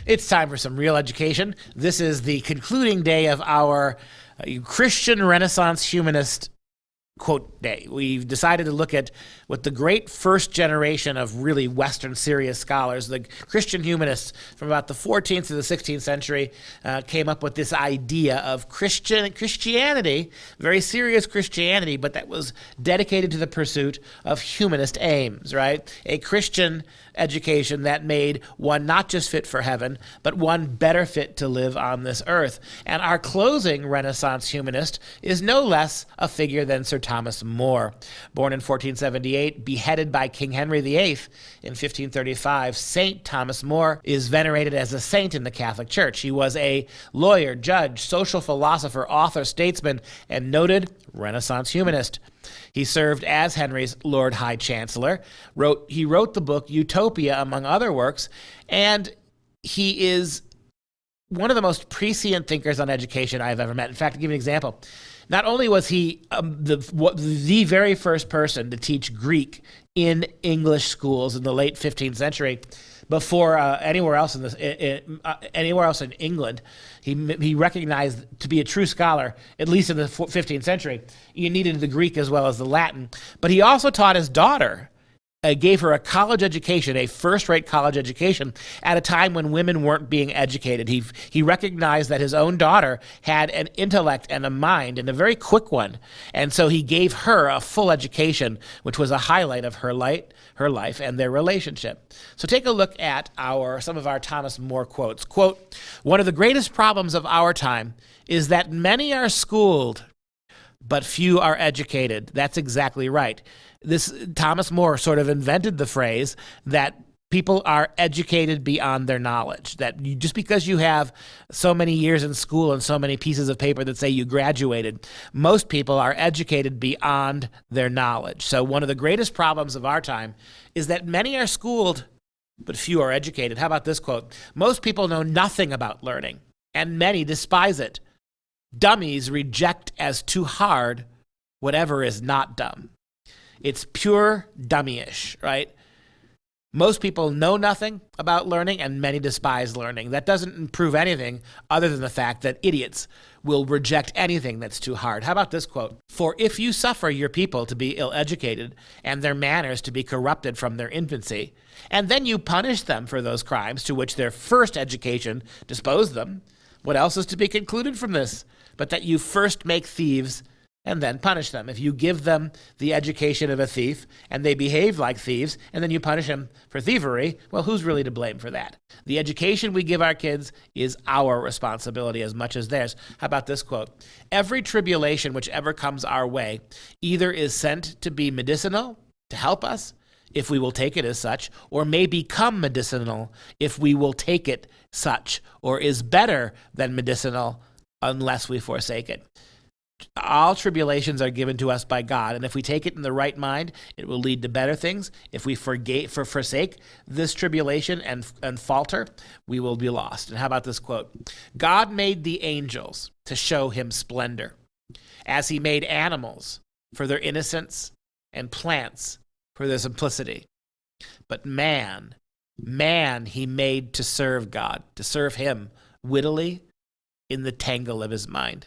It's time for some real education. This is the concluding day of our Christian Renaissance humanist quote day. We've decided to look at what the great first generation of really Western serious scholars, the Christian humanists from about the 14th to the 16th century, came up with this idea of Christianity, very serious Christianity, but that was dedicated to the pursuit of humanist aims, right? A Christian education that made one not just fit for heaven, but one better fit to live on this earth. And our closing Renaissance humanist is no less a figure than Sir Thomas More. Born in 1478, beheaded by King Henry VIII in 1535, St. Thomas More is venerated as a saint in the Catholic Church. He was a lawyer, judge, social philosopher, author, statesman, and noted Renaissance humanist. He served as Henry's Lord High Chancellor. He wrote the book Utopia, among other works, and he is one of the most prescient thinkers on education I've ever met. In fact, to give you an example, not only was he the very first person to teach Greek in English schools in the late 15th century, before anywhere else in England, he recognized to be a true scholar, at least in the 15th century, you needed the Greek as well as the Latin. But he also taught his daughter, gave her a college education, a first-rate college education, at a time when women weren't being educated. He recognized that his own daughter had an intellect and a mind, and a very quick one. And so he gave her a full education, which was a highlight of her life and their relationship. So take a look at some of our Thomas More quotes. Quote, "One of the greatest problems of our time is that many are schooled, but few are educated." That's exactly right. Thomas More sort of invented the phrase that people are educated beyond their knowledge, that just because you have so many years in school and so many pieces of paper that say you graduated, most people are educated beyond their knowledge. So one of the greatest problems of our time is that many are schooled, but few are educated. How about this quote? "Most people know nothing about learning, and many despise it. Dummies reject as too hard whatever is not dumb." It's pure dummyish, right? Most people know nothing about learning, and many despise learning. That doesn't improve anything other than the fact that idiots will reject anything that's too hard. How about this quote? "For if you suffer your people to be ill-educated and their manners to be corrupted from their infancy, and then you punish them for those crimes to which their first education disposed them, what else is to be concluded from this, but that you first make thieves and then punish them?" If you give them the education of a thief and they behave like thieves and then you punish them for thievery, well, who's really to blame for that? The education we give our kids is our responsibility as much as theirs. How about this quote? "Every tribulation which ever comes our way either is sent to be medicinal, to help us, if we will take it as such, or may become medicinal if we will take it such, or is better than medicinal unless we forsake it." All tribulations are given to us by God, and if we take it in the right mind, it will lead to better things. If we forsake this tribulation and falter, we will be lost. And how about this quote? "God made the angels to show him splendor, as he made animals for their innocence and plants for their simplicity. But man he made to serve God, to serve him wittily in the tangle of his mind."